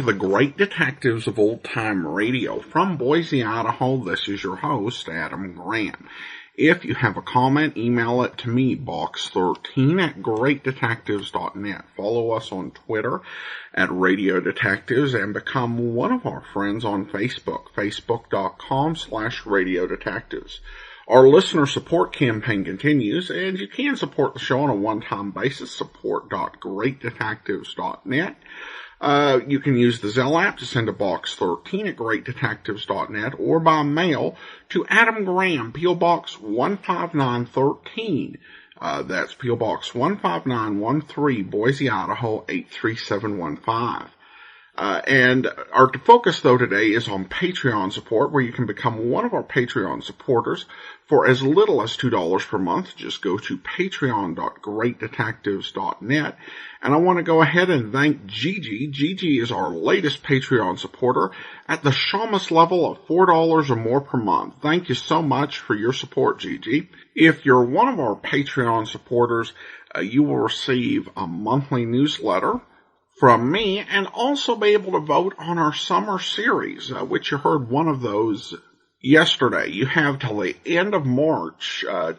to the Great Detectives of Old Time Radio. From Boise, Idaho, this is your host, Adam Graham. If you have a comment, email it to me, box13 at greatdetectives.net. Follow us on Twitter at Radio Detectives and become one of our friends on Facebook, facebook.com/Radio Detectives. Our listener support campaign continues, and you can support the show on a one-time basis, support.greatdetectives.net. You can use the Zelle app to send a box 13 at greatdetectives.net or by mail to Adam Graham, P.O. Box 15913. That's P.O. Box 15913, Boise, Idaho 83715. And our focus, though, today is on Patreon support, where you can become one of our Patreon supporters for as little as $2 per month. Just go to patreon.greatdetectives.net. And I want to go ahead and thank Gigi. Gigi is our latest Patreon supporter at the Shamus level of $4 or more per month. Thank you so much for your support, Gigi. If you're one of our Patreon supporters, you will receive a monthly newsletter from me, and also be able to vote on our summer series, which you heard one of those yesterday. You have till the end of March to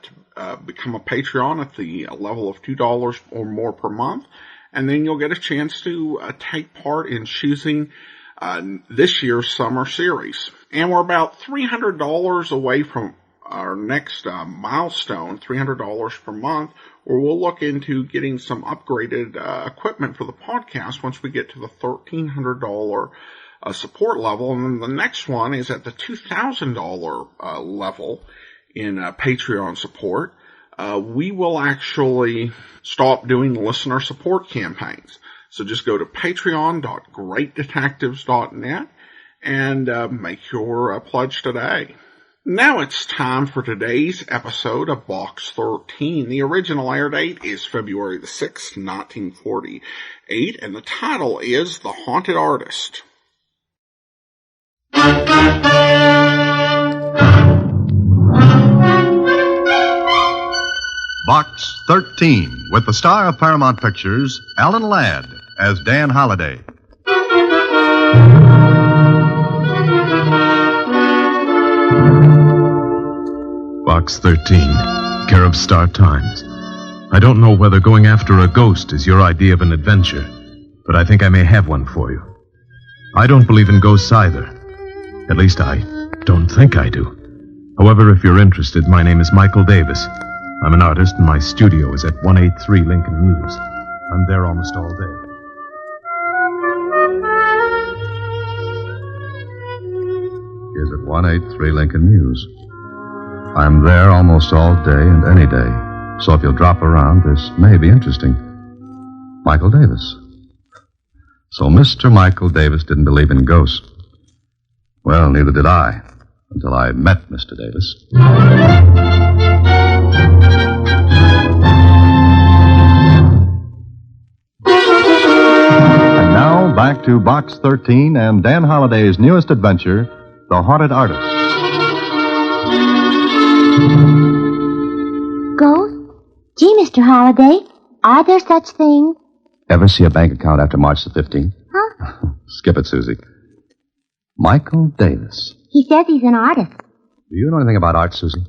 become a Patreon at the level of $2 or more per month, and then you'll get a chance to take part in choosing this year's summer series. And we're about $300 away from our next milestone, $300 per month, where we'll look into getting some upgraded equipment for the podcast once we get to the $1,300 support level. And then the next one is at the $2,000 level in Patreon support. We will actually stop doing listener support campaigns. So just go to patreon.greatdetectives.net and make your pledge today. Now it's time for today's episode of Box 13. The original air date is February the 6th, 1948, and the title is The Haunted Artist. Box 13, with the star of Paramount Pictures, Alan Ladd, as Dan Holliday. Box 13, care of Star Times. I don't know whether going after a ghost is your idea of an adventure, but I think I may have one for you. I don't believe in ghosts either. At least I don't think I do. However, if you're interested, my name is Michael Davis. I'm an artist, and my studio is at 183 Lincoln Mews. I'm there almost all day. Is at 183 Lincoln Mews. I'm there almost all day and any day. So if you'll drop around, this may be interesting. Michael Davis. So Mr. Michael Davis didn't believe in ghosts. Well, neither did I, until I met Mr. Davis. And now, back to Box 13 and Dan Holliday's newest adventure, The Haunted Artist. Ghosts? Gee, Mr. Holliday, are there such things? Ever see a bank account after March the 15th? Huh? Skip it, Susie. Michael Davis. He says he's an artist. Do you know anything about art, Susie?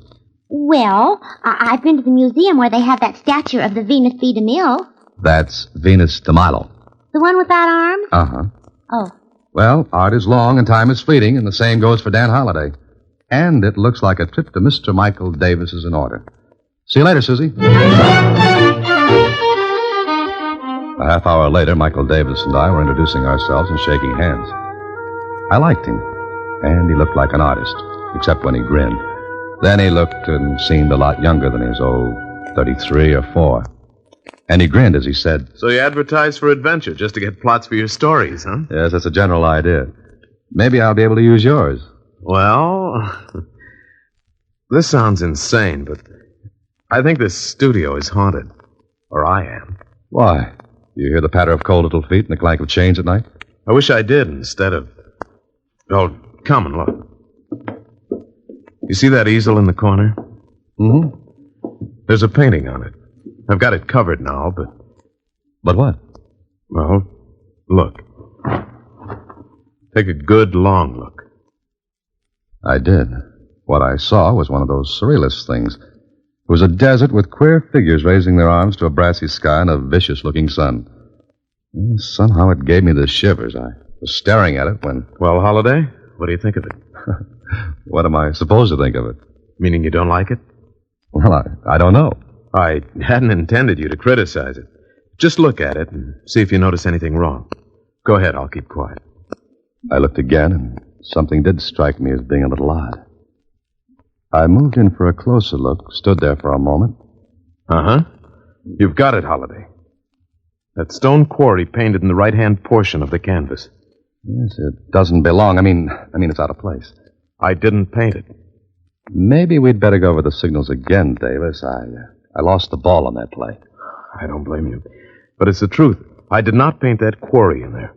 Well, I've been to the museum where they have that statue of the Venus de Milo. That's Venus de Milo. The one without arms? Uh-huh. Oh. Well, art is long and time is fleeting, and the same goes for Dan Holliday. And it looks like a trip to Mr. Michael Davis is in order. See you later, Susie. A half hour later, Michael Davis and I were introducing ourselves and shaking hands. I liked him, and he looked like an artist, except when he grinned. Then he looked and seemed a lot younger than he was, 33 or 4. And he grinned as he said, So you advertise for adventure just to get plots for your stories, huh? Yes, that's a general idea. Maybe I'll be able to use yours. Well, this sounds insane, but I think this studio is haunted. Or I am. Why? You hear the patter of cold little feet and the clank of chains at night? I wish I did instead of... Oh, come and look. You see that easel in the corner? Mm-hmm. There's a painting on it. I've got it covered now, but... But what? Well, look. Take a good, long look. I did. What I saw was one of those surrealist things. It was a desert with queer figures raising their arms to a brassy sky and a vicious-looking sun. Somehow it gave me the shivers. I was staring at it when... Well, Holiday, what do you think of it? What am I supposed to think of it? Meaning you don't like it? Well, I don't know. I hadn't intended you to criticize it. Just look at it and see if you notice anything wrong. Go ahead, I'll keep quiet. I looked again, and something did strike me as being a little odd. I moved in for a closer look, stood there for a moment. Uh-huh. You've got it, Holiday. That stone quarry painted in the right-hand portion of the canvas. Yes, it doesn't belong. I mean, it's out of place. I didn't paint it. Maybe we'd better go over the signals again, Davis. I lost the ball on that play. I don't blame you. But it's the truth. I did not paint that quarry in there.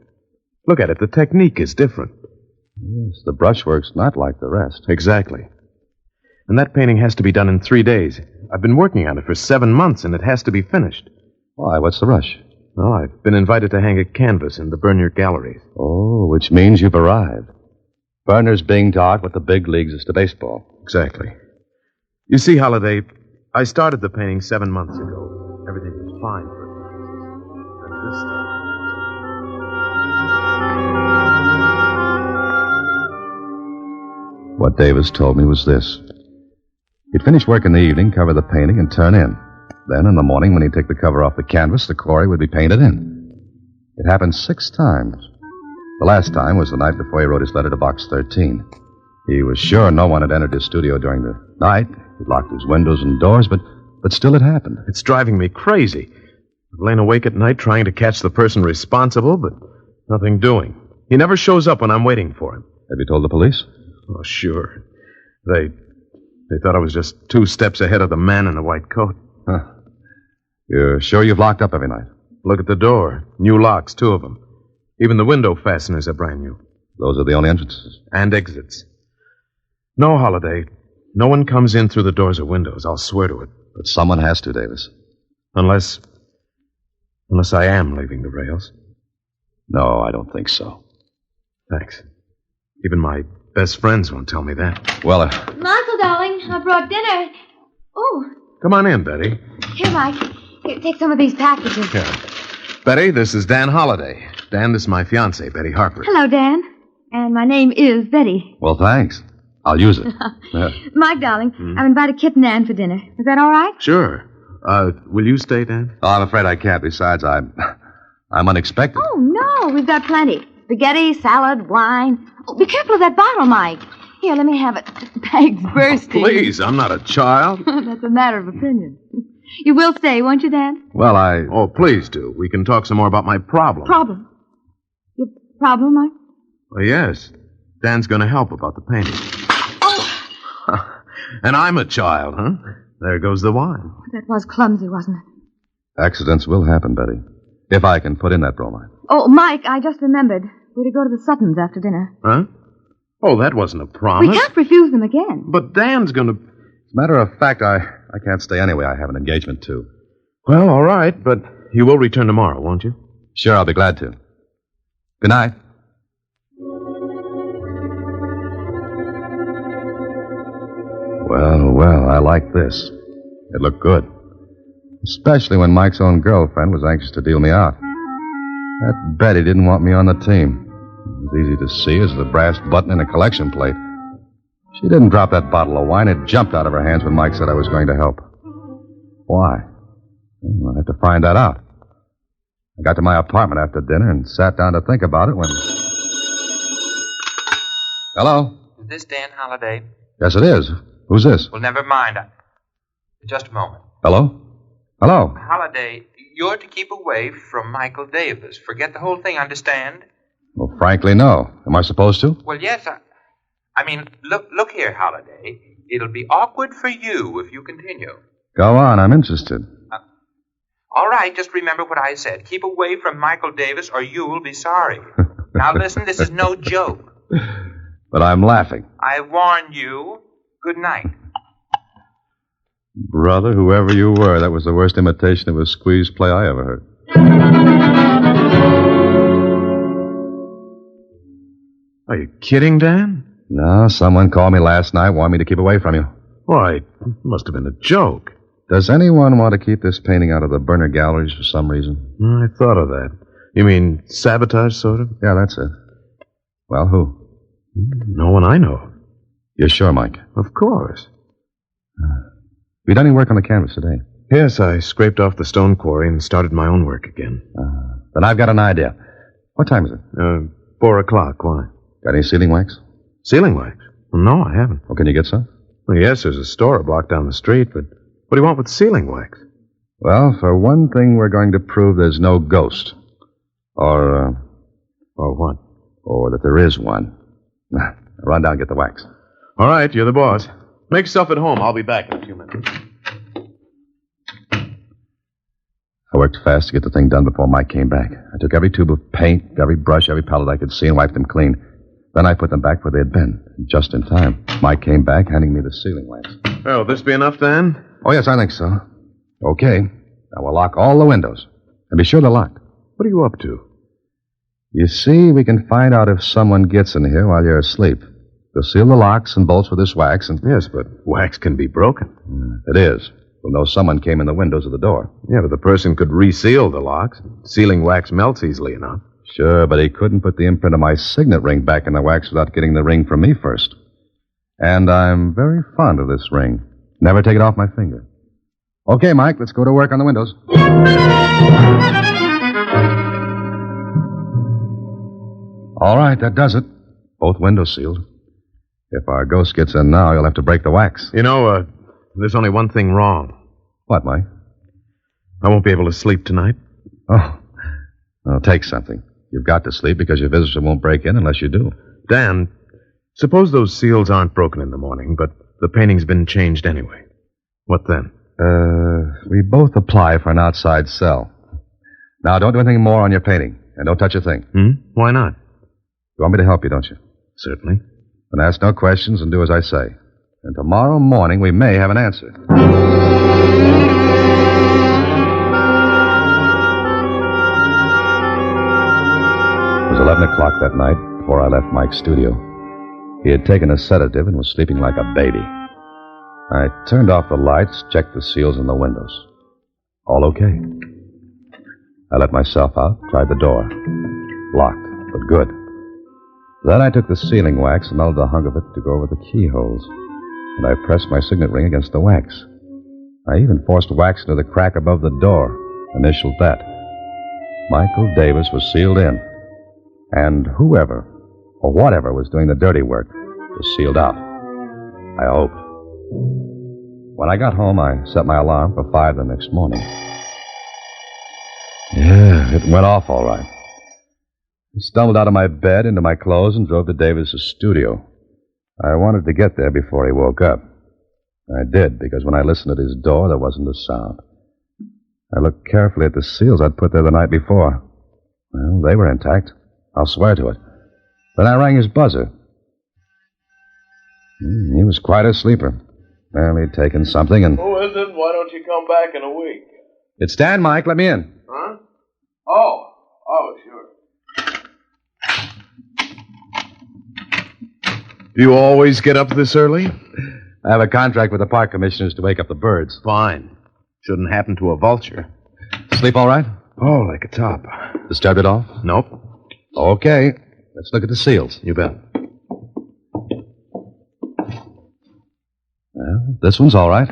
Look at it. The technique is different. Yes, the brushwork's not like the rest. Exactly. And that painting has to be done in 3 days. I've been working on it for 7 months, and it has to be finished. Why, what's the rush? Well, I've been invited to hang a canvas in the Bernier galleries. Oh, which means you've arrived. Berner's being taught what the big leagues is to baseball. Exactly. You see, Holiday, I started the painting 7 months ago. Everything was fine, but this time... What Davis told me was this. He'd finish work in the evening, cover the painting, and turn in. Then, in the morning, when he'd take the cover off the canvas, the quarry would be painted in. It happened 6 times. The last time was the night before he wrote his letter to Box 13. He was sure no one had entered his studio during the night. He'd locked his windows and doors, but still it happened. It's driving me crazy. I've lain awake at night trying to catch the person responsible, but nothing doing. He never shows up when I'm waiting for him. Have you told the police? Oh, sure. They thought I was just 2 steps ahead of the man in the white coat. Huh. You're sure you've locked up every night? Look at the door. New locks, 2 of them. Even the window fasteners are brand new. Those are the only entrances? And exits. No, Holiday. No one comes in through the doors or windows. I'll swear to it. But someone has to, Davis. Unless I am leaving the rails. No, I don't think so. Thanks. Even my best friends won't tell me that. Well, Michael, darling, I brought dinner. Oh. Come on in, Betty. Here, Mike. Here, take some of these packages. Yeah. Betty, this is Dan Holliday. Dan, this is my fiancée, Betty Harper. Hello, Dan. And my name is Betty. well, thanks. I'll use it. Yeah. Mike, darling, I've invited Kit and Ann for dinner. Is that all right? Sure. Will you stay, Dan? Oh, I'm afraid I can't. Besides, I'm unexpected. Oh, no, we've got plenty. Spaghetti, salad, wine. Oh, be careful of that bottle, Mike. Here, let me have it. The bag's bursting. Please, I'm not a child. That's a matter of opinion. You will stay, won't you, Dan? Well, Oh, please do. We can talk some more about my problem. Problem. Your problem, Mike? Well, yes. Dan's going to help about the painting. And I'm a child, huh? There goes the wine. That was clumsy, wasn't it? Accidents will happen, Betty. If I can put in that bromide. Oh, Mike, I just remembered. We're to go to the Suttons after dinner. Huh? Oh, that wasn't a promise. We can't refuse them again. But Dan's going to... As a matter of fact, I can't stay anyway. I have an engagement, too. Well, all right, but you will return tomorrow, won't you? Sure, I'll be glad to. Good night. Well, I like this. It looked good. Especially when Mike's own girlfriend was anxious to deal me out. That Betty didn't want me on the team. It was easy to see as the brass button in a collection plate. She didn't drop that bottle of wine. It jumped out of her hands when Mike said I was going to help. Why? Well, I'll have to find that out. I got to my apartment after dinner and sat down to think about it when... Hello? Is this Dan Holliday? Yes, it is. Who's this? Well, never mind. Just a moment. Hello? Hello? Holliday, you're to keep away from Michael Davis. Forget the whole thing, understand? Well, frankly, no. Am I supposed to? Well, yes, I mean, look here, Holliday. It'll be awkward for you if you continue. Go on, I'm interested. All right, just remember what I said. Keep away from Michael Davis or you'll be sorry. Now listen, this is no joke. But I'm laughing. I warn you. Good night. Brother, whoever you were, that was the worst imitation of a squeeze play I ever heard. Are you kidding, Dan? No, someone called me last night, wanted me to keep away from you. Why, it must have been a joke. Does anyone want to keep this painting out of the burner galleries for some reason? I thought of that. You mean sabotage, sort of? Yeah, that's it. Well, who? No one I know of. You're sure, Mike? Of course. You done any work on the canvas today? Yes, I scraped off the stone quarry and started my own work again. Then I've got an idea. What time is it? 4 o'clock. Why? Got any sealing wax? Sealing wax? Well, no, I haven't. Well, can you get some? Well, yes, there's a store a block down the street, but what do you want with sealing wax? Well, for one thing, we're going to prove there's no ghost. Or what? Or that there is one. Run down and get the wax. All right, you're the boss. Make yourself at home. I'll be back in a few minutes. I worked fast to get the thing done before Mike came back. I took every tube of paint, every brush, every palette I could see, and wiped them clean. Then I put them back where they had been, just in time. Mike came back, handing me the sealing wax. Well, will this be enough, Dan? Oh, yes, I think so. Okay. Now we'll lock all the windows. And be sure they're locked. What are you up to? You see, we can find out if someone gets in here while you're asleep. We'll seal the locks and bolts with this wax and... Yes, but wax can be broken. It is. We'll know someone came in the windows of the door. Yeah, but the person could reseal the locks. Sealing wax melts easily enough. Sure, but he couldn't put the imprint of my signet ring back in the wax without getting the ring from me first. And I'm very fond of this ring. Never take it off my finger. Okay, Mike, let's go to work on the windows. All right, that does it. Both windows sealed. If our ghost gets in now, you'll have to break the wax. You know, there's only one thing wrong. What, Mike? I won't be able to sleep tonight. Oh, well, take something. You've got to sleep because your visitor won't break in unless you do. Dan, suppose those seals aren't broken in the morning, but the painting's been changed anyway. What then? We both apply for an outside cell. Now, don't do anything more on your painting, and don't touch a thing. Why not? You want me to help you, don't you? Certainly. Then ask no questions and do as I say. And tomorrow morning we may have an answer. It was 11 o'clock that night before I left Mike's studio. He had taken a sedative and was sleeping like a baby. I turned off the lights, checked the seals in the windows. All okay. I let myself out, tried the door. Locked, but good. Then I took the sealing wax and melted a hunk of it to go over the keyholes. And I pressed my signet ring against the wax. I even forced wax into the crack above the door, initialed that. Michael Davis was sealed in. And whoever, or whatever, was doing the dirty work was sealed out. I hoped. When I got home, I set my alarm for 5 the next morning. Yeah, it went off all right. I stumbled out of my bed into my clothes and drove to Davis's studio. I wanted to get there before he woke up. I did, because when I listened at his door, there wasn't a sound. I looked carefully at the seals I'd put there the night before. Well, they were intact. I'll swear to it. Then I rang his buzzer. He was quite a sleeper. Well, he'd taken something and... Who is it? Why don't you come back in a week? It's Dan, Mike. Let me in. Huh? Oh, sure. Do you always get up this early? I have a contract with the park commissioners to wake up the birds. Fine. Shouldn't happen to a vulture. Sleep all right? Oh, like a top. Disturbed at all? Nope. Okay. Let's look at the seals. You bet. Well, this one's all right.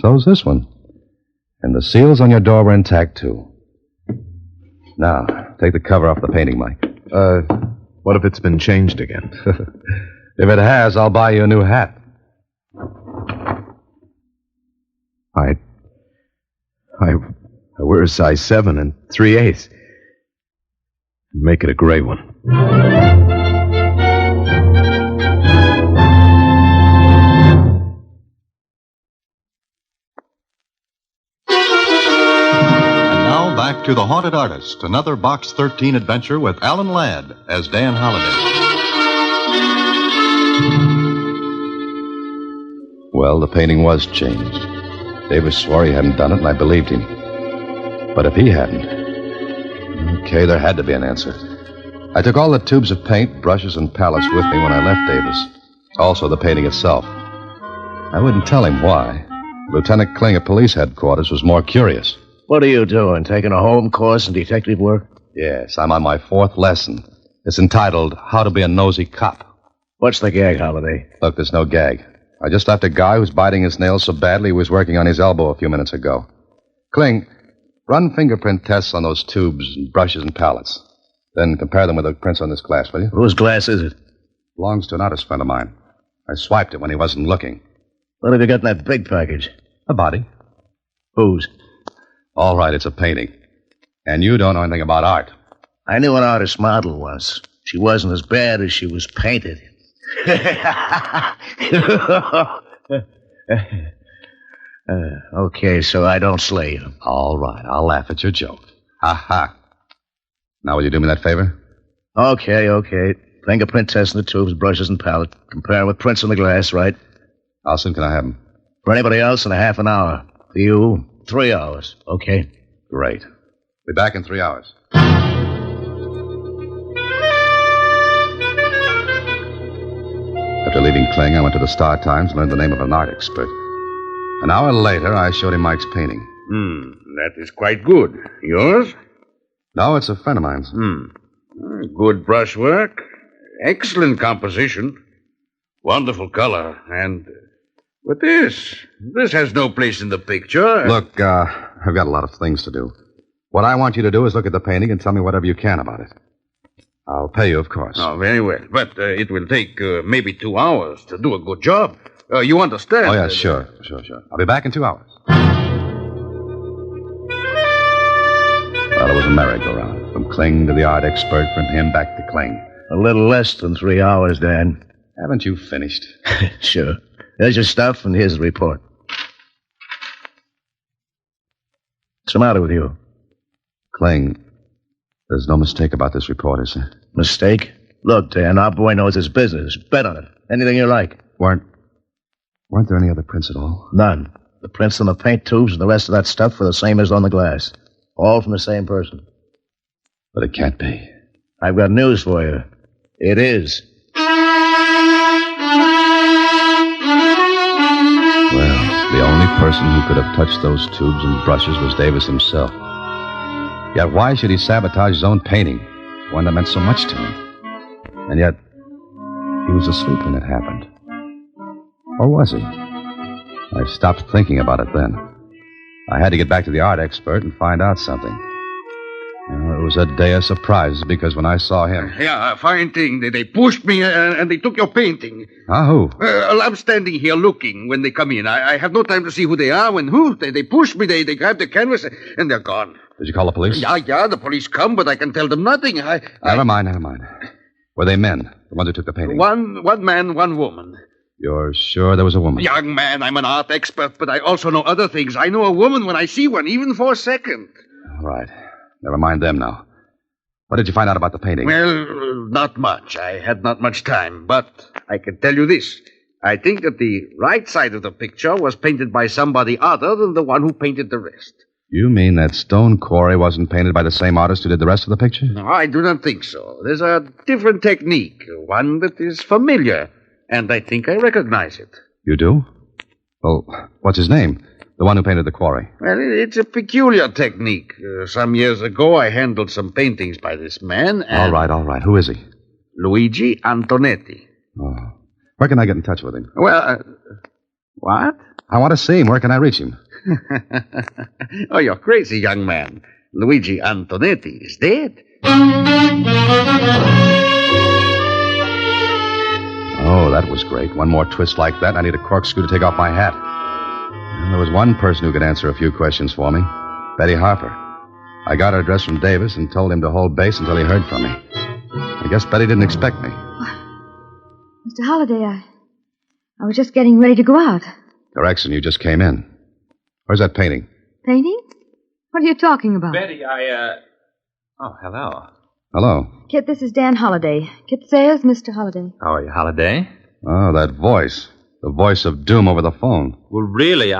So's this one. And the seals on your door were intact, too. Now, take the cover off the painting, Mike. What if it's been changed again? If it has, I'll buy you a new hat. I wear a size 7 and 3/8. Make it a gray one. Back to The Haunted Artist, another Box 13 adventure with Alan Ladd as Dan Holliday. Well, the painting was changed. Davis swore he hadn't done it, and I believed him. But if he hadn't, Okay, there had to be an answer. I took all the tubes of paint, brushes, and palettes with me when I left Davis. Also the painting itself. I wouldn't tell him why. Lieutenant Kling at police headquarters was more curious. What are you doing? Taking a home course in detective work? Yes, I'm on my 4th lesson. It's entitled How to Be a Nosy Cop. What's the gag, Holiday? Look, there's no gag. I just left a guy who's biting his nails so badly he was working on his elbow a few minutes ago. Kling, run fingerprint tests on those tubes and brushes and palettes. Then compare them with the prints on this glass, will you? Whose glass is it? Belongs to an artist friend of mine. I swiped it when he wasn't looking. What have you got in that big package? A body. Whose? All right, it's a painting. And you don't know anything about art. I knew an artist model once. She wasn't as bad as she was painted. Okay, so I don't slay you. All right, I'll laugh at your joke. Ha ha. Now will you do me that favor? Okay. Fingerprint testing the tubes, brushes, and palette. Compare with prints on the glass, right? How soon can I have them? For anybody else, in a half an hour. For you, 3 hours. Okay? Great. Be back in 3 hours. After leaving Kling, I went to the Star Times and learned the name of an art expert. An hour later, I showed him Mike's painting. That is quite good. Yours? No, it's a friend of mine's. Good brushwork. Excellent composition. Wonderful color. And but this has no place in the picture. Look, I've got a lot of things to do. What I want you to do is look at the painting and tell me whatever you can about it. I'll pay you, of course. Oh, very well. But it will take maybe 2 hours to do a good job. You understand? Oh, yeah, sure. I'll be back in 2 hours. Well, it was a merry-go-round. From Kling to the art expert, from him back to Kling. A little less than 3 hours, Dan. Haven't you finished? Sure. There's your stuff, and here's the report. What's the matter with you? Kling, there's no mistake about this report, is there? Mistake? Look, Dan, our boy knows his business. Bet on it. Anything you like. Weren't there any other prints at all? None. The prints on the paint tubes and the rest of that stuff were the same as on the glass. All from the same person. But it can't be. I've got news for you. It is. Well, the only person who could have touched those tubes and brushes was Davis himself. Yet why should he sabotage his own painting? One that meant so much to him. And yet, he was asleep when it happened. Or was he? I stopped thinking about it then. I had to get back to the art expert and find out something. It was a day of surprises because when I saw him... Yeah, a fine thing. They pushed me and they took your painting. Who? I'm standing here looking when they come in. I have no time to see who they are. They pushed me. They grabbed the canvas and they're gone. Did you call the police? Yeah, the police come, but I can tell them nothing. Never mind. Were they men, the ones who took the painting? One man, one woman. You're sure there was a woman? Young man, I'm an art expert, but I also know other things. I know a woman when I see one, even for a second. All right. Never mind them now. What did you find out about the painting? Well, not much. I had not much time, but I can tell you this. I think that the right side of the picture was painted by somebody other than the one who painted the rest. You mean that stone quarry wasn't painted by the same artist who did the rest of the picture? No, I do not think so. There's a different technique, one that is familiar, and I think I recognize it. You do? Well, what's his name? The one who painted the quarry. Well, it's a peculiar technique. Some years ago, I handled some paintings by this man, and... All right. Who is he? Luigi Antonetti. Oh. Where can I get in touch with him? Well, what? I want to see him. Where can I reach him? Oh, you're crazy, young man. Luigi Antonetti is dead. Oh, that was great. One more twist like that, and I need a corkscrew to take off my hat. And there was one person who could answer a few questions for me. Betty Harper. I got her address from Davis and told him to hold base until he heard from me. I guess Betty didn't expect me. Mr. Holliday, I was just getting ready to go out. Correction, you just came in. Where's that painting? Painting? What are you talking about? Betty, Oh, hello. Hello. Kit, this is Dan Holliday. Kit Sayers, Mr. Holliday. How are you, Holliday? Oh, that voice. The voice of doom over the phone. Well, really,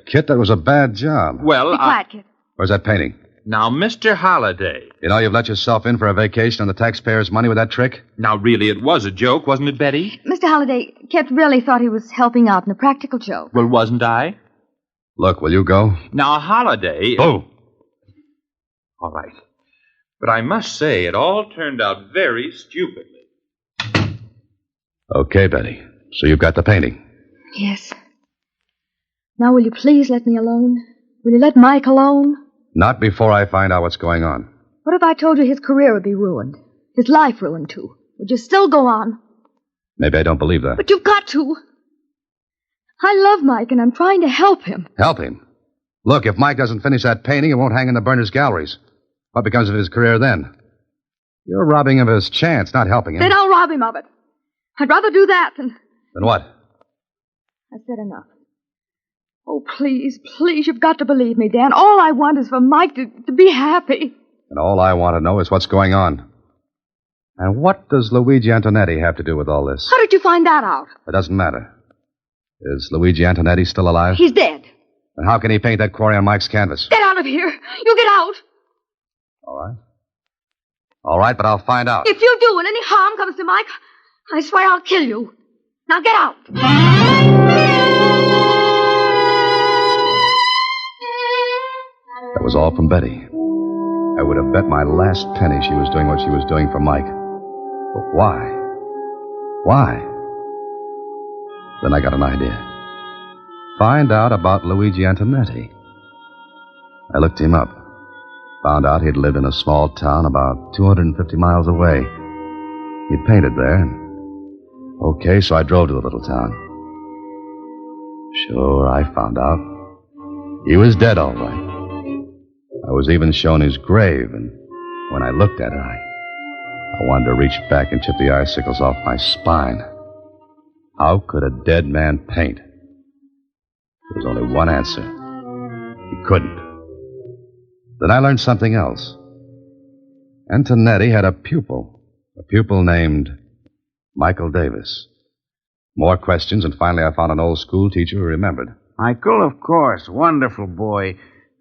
Kit, that was a bad job. Well, Be quiet, Kit. Where's that painting? Now, Mr. Holliday, You know you've let yourself in for a vacation on the taxpayers' money with that trick? Now, really, it was a joke, wasn't it, Betty? Mr. Halliday, Kit really thought he was helping out in a practical joke. Well, wasn't I? Look, will you go? Now, Holiday... Oh! All right. But I must say, it all turned out very stupidly. Okay, Betty. So you've got the painting. Yes. Now, will you please let me alone? Will you let Mike alone? Not before I find out what's going on. What if I told you his career would be ruined? His life ruined, too? Would you still go on? Maybe I don't believe that. But you've got to. I love Mike, and I'm trying to help him. Help him? Look, if Mike doesn't finish that painting, it won't hang in the Burners galleries. What becomes of his career then? You're robbing him of his chance, not helping him. Then I'll rob him of it. I'd rather do that than... Then what? I said enough. Oh, please, please, you've got to believe me, Dan. All I want is for Mike to be happy. And all I want to know is what's going on. And what does Luigi Antonetti have to do with all this? How did you find that out? It doesn't matter. Is Luigi Antonetti still alive? He's dead. Then how can he paint that quarry on Mike's canvas? Get out of here. You get out. All right. All right, but I'll find out. If you do and any harm comes to Mike, I swear I'll kill you. Now get out. That was all from Betty. I would have bet my last penny she was doing what she was doing for Mike. But why? Why? Then I got an idea. Find out about Luigi Antonetti. I looked him up. Found out he'd lived in a small town about 250 miles away. He'd painted there. Okay, so I drove to the little town. Sure, I found out. He was dead, all right. I was even shown his grave, and when I looked at it, I wanted to reach back and chip the icicles off my spine. How could a dead man paint? There was only one answer. He couldn't. Then I learned something else. Antonetti had a pupil named Michael Davis. More questions, and finally I found an old school teacher who remembered. Michael, of course. Wonderful boy.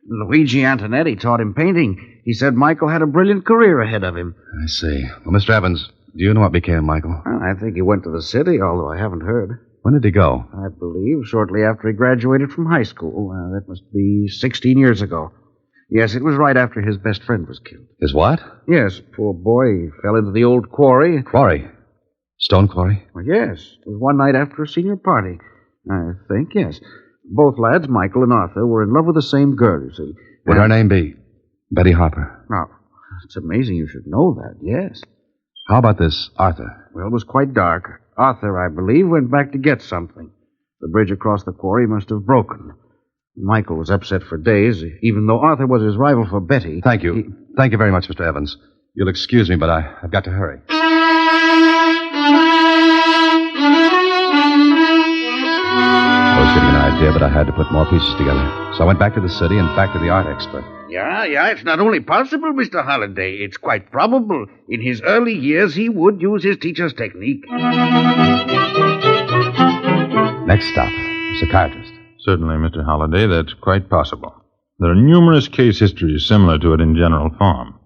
Luigi Antonetti taught him painting. He said Michael had a brilliant career ahead of him. I see. Well, Mr. Evans, do you know what became of Michael? Well, I think he went to the city, although I haven't heard. When did he go? I believe shortly after he graduated from high school. That must be 16 years ago. Yes, it was right after his best friend was killed. His what? Yes, poor boy. He fell into the old quarry. Quarry? Stone quarry? Well, yes. It was one night after a senior party. I think, yes. Both lads, Michael and Arthur, were in love with the same girl, you see. Would her name be Betty Harper? Now, it's amazing you should know that, yes. How about this Arthur? Well, it was quite dark. Arthur, I believe, went back to get something. The bridge across the quarry must have broken. Michael was upset for days, even though Arthur was his rival for Betty. Thank you. Thank you very much, Mr. Evans. You'll excuse me, but I've got to hurry. I was getting an idea, but I had to put more pieces together. So I went back to the city and back to the art expert. Yeah, it's not only possible, Mr. Holliday. It's quite probable. In his early years, he would use his teacher's technique. Next stop, a psychiatrist. Certainly, Mr. Holliday, that's quite possible. There are numerous case histories similar to it in general form.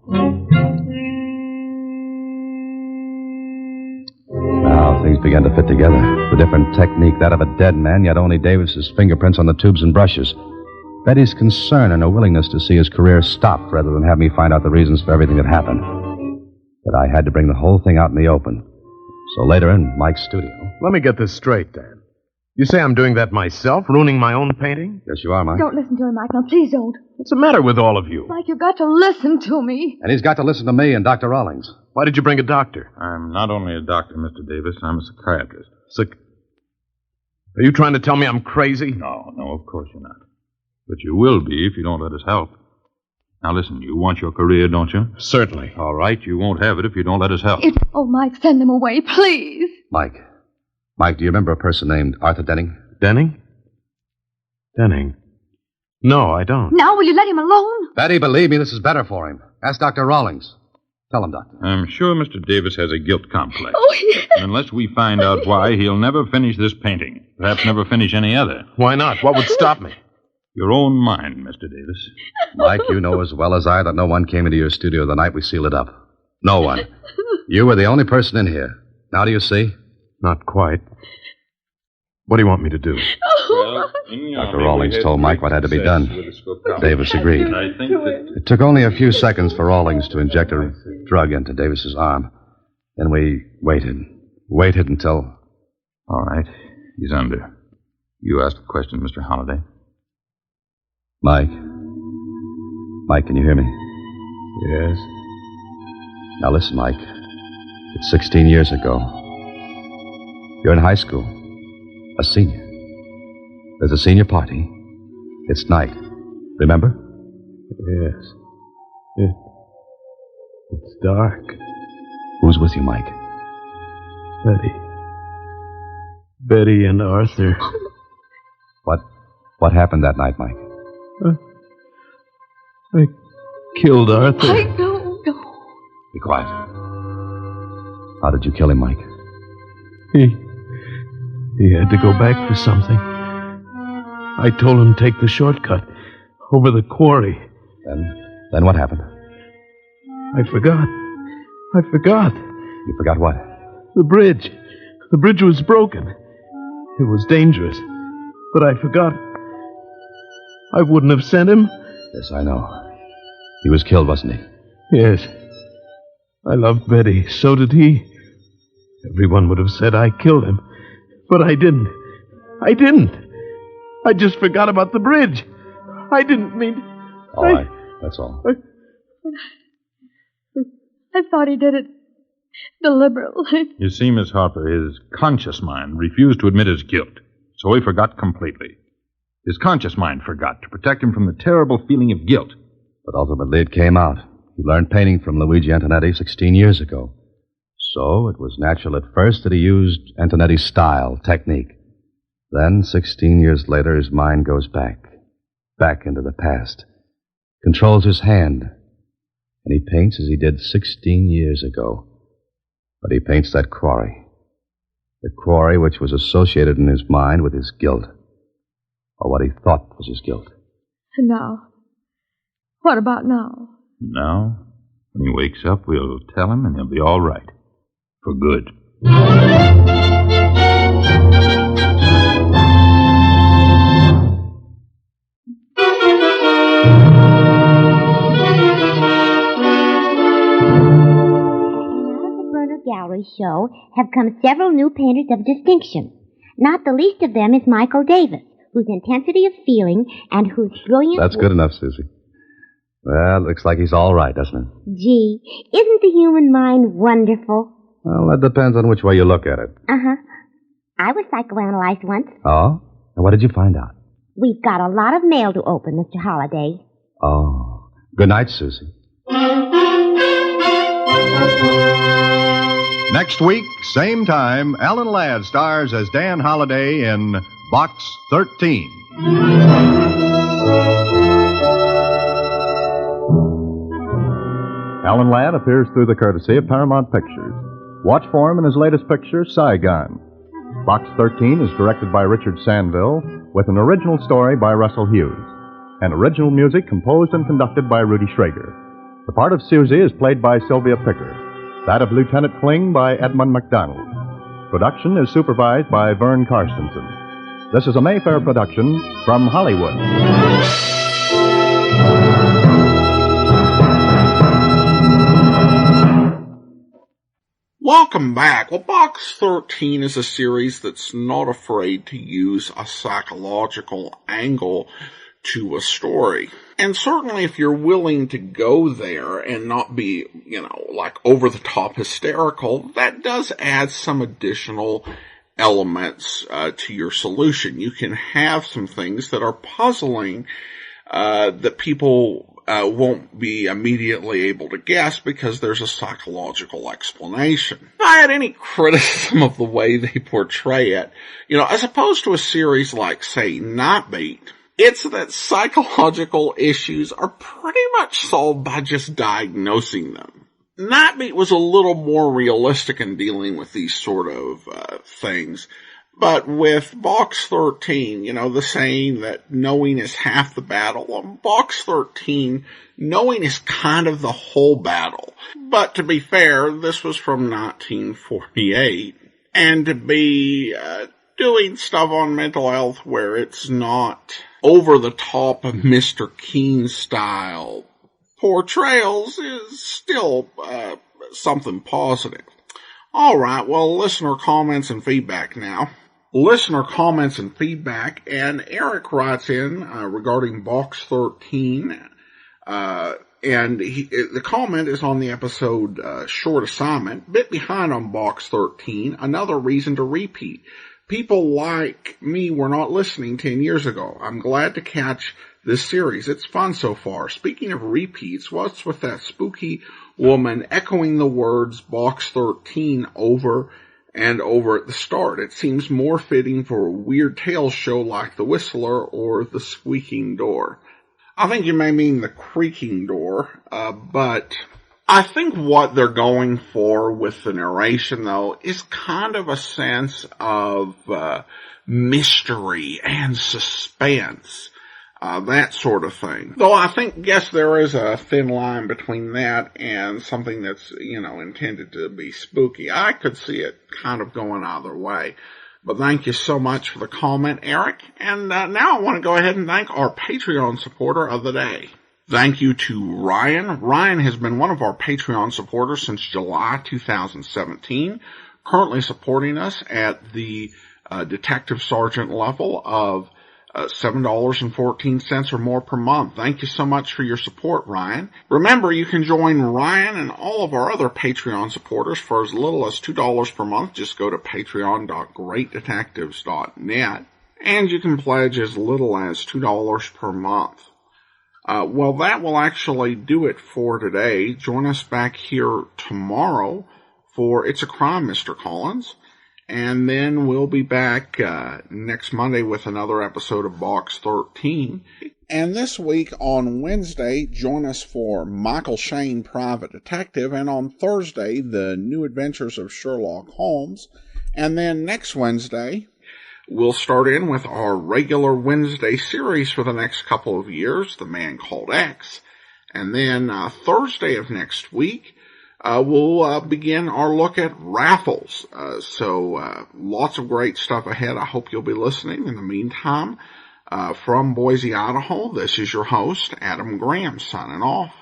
Now things began to fit together. The different technique, that of a dead man, yet only Davis's fingerprints on the tubes and brushes. Betty's concern and her willingness to see his career stop rather than have me find out the reasons for everything that happened. But I had to bring the whole thing out in the open. So later in Mike's studio... Let me get this straight, Dan. You say I'm doing that myself, ruining my own painting? Yes, you are, Mike. Don't listen to him, Mike. No, please don't. What's the matter with all of you? Mike, you've got to listen to me. And he's got to listen to me and Dr. Rawlings. Why did you bring a doctor? I'm not only a doctor, Mr. Davis, I'm a psychiatrist. Are you trying to tell me I'm crazy? No, of course you're not. But you will be if you don't let us help. Now listen, you want your career, don't you? Certainly. All right, you won't have it if you don't let us help. Oh, Mike, send him away, please. Mike, do you remember a person named Arthur Denning? Denning? No, I don't. Now will you let him alone? Betty, believe me, this is better for him. Ask Dr. Rawlings. Tell him, Doctor. I'm sure Mr. Davis has a guilt complex. Oh, yes. And unless we find out why, he'll never finish this painting. Perhaps never finish any other. Why not? What would stop me? Your own mind, Mr. Davis. Mike, you know as well as I that no one came into your studio the night we sealed it up. No one. You were the only person in here. Now do you see? Not quite. What do you want me to do? Well, Dr. Rawlings told Mike what had to be done. Davis agreed. I think that... It took only a few seconds for Rawlings to inject a drug into Davis's arm. Then we waited until... All right. He's under. You asked the question, Mr. Holliday. Mike, can you hear me? Yes. Now listen, Mike. It's 16 years ago. You're in high school. A senior. There's a senior party. It's night. Remember? Yes. It's dark. Who's with you, Mike? Betty and Arthur. What happened that night, Mike? I killed Arthur. No. Be quiet. How did you kill him, Mike? He had to go back for something. I told him to take the shortcut over the quarry. Then what happened? I forgot. You forgot what? The bridge. The bridge was broken. It was dangerous. But I forgot. I wouldn't have sent him. Yes, I know. He was killed, wasn't he? Yes. I loved Betty. So did he. Everyone would have said I killed him. But I didn't. I just forgot about the bridge. I didn't mean... All right. That's all. I thought he did it deliberately. You see, Miss Harper, his conscious mind refused to admit his guilt, so he forgot completely. His conscious mind forgot to protect him from the terrible feeling of guilt. But ultimately it came out. He learned painting from Luigi Antonetti 16 years ago. So it was natural at first that he used Antonetti's style, technique. Then, 16 years later, his mind goes back into the past, controls his hand, and he paints as he did 16 years ago. But he paints that quarry. The quarry which was associated in his mind with his guilt, or what he thought was his guilt. And now? What about now? Now, when he wakes up, we'll tell him and he'll be all right. For good. Gallery show have come several new painters of distinction. Not the least of them is Michael Davis, whose intensity of feeling and whose brilliant... That's good enough, Susie. Well, it looks like he's all right, doesn't it? Gee, isn't the human mind wonderful? Well, that depends on which way you look at it. Uh-huh. I was psychoanalyzed once. Oh? And what did you find out? We've got a lot of mail to open, Mr. Holliday. Oh. Good night, Susie. Next week, same time, Alan Ladd stars as Dan Holliday in Box 13. Alan Ladd appears through the courtesy of Paramount Pictures. Watch for him in his latest picture, Saigon. Box 13 is directed by Richard Sandville, with an original story by Russell Hughes, and original music composed and conducted by Rudy Schrager. The part of Susie is played by Sylvia Picker. That of Lieutenant Kling by Edmund MacDonald. Production is supervised by Vern Karstensen. This is a Mayfair production from Hollywood. Welcome back. Well, Box 13 is a series that's not afraid to use a psychological angle to a story. And certainly if you're willing to go there and not be, like over-the-top hysterical, that does add some additional elements to your solution. You can have some things that are puzzling that people won't be immediately able to guess because there's a psychological explanation. If I had any criticism of the way they portray it, as opposed to a series like, say, Nightbeat, it's that psychological issues are pretty much solved by just diagnosing them. Nightbeat was a little more realistic in dealing with these sort of things, But with Box 13, the saying that knowing is half the battle, on Box 13, knowing is kind of the whole battle. But to be fair, this was from 1948. And to be doing stuff on mental health where it's not over the top of Mr. Keene style portrayals is still something positive. All right, well, listener comments and feedback now. Listener comments and feedback, and Eric writes in regarding Box 13, and the comment is on the episode Short Assignment, bit behind on Box 13, another reason to repeat. People like me were not listening 10 years ago. I'm glad to catch this series. It's fun so far. Speaking of repeats, what's with that spooky woman echoing the words Box 13 over and over at the start? It seems more fitting for a Weird Tales show like The Whistler or The Squeaking Door. I think you may mean The Creaking Door, but I think what they're going for with the narration, though, is kind of a sense of mystery and suspense. That sort of thing. Though I guess there is a thin line between that and something that's, intended to be spooky. I could see it kind of going either way. But thank you so much for the comment, Eric. And now I want to go ahead and thank our Patreon supporter of the day. Thank you to Ryan. Ryan has been one of our Patreon supporters since July 2017, currently supporting us at the Detective Sergeant level of $7.14 or more per month. Thank you so much for your support, Ryan. Remember, you can join Ryan and all of our other Patreon supporters for as little as $2 per month. Just go to patreon.greatdetectives.net, and you can pledge as little as $2 per month. Well, that will actually do it for today. Join us back here tomorrow for It's a Crime, Mr. Collins. And then we'll be back next Monday with another episode of Box 13. And this week on Wednesday, join us for Michael Shane, Private Detective. And on Thursday, The New Adventures of Sherlock Holmes. And then next Wednesday, we'll start in with our regular Wednesday series for the next couple of years, The Man Called X. And then Thursday of next week, we'll begin our look at Raffles. So lots of great stuff ahead. I hope you'll be listening. In the meantime, from Boise, Idaho, this is your host, Adam Graham, signing off.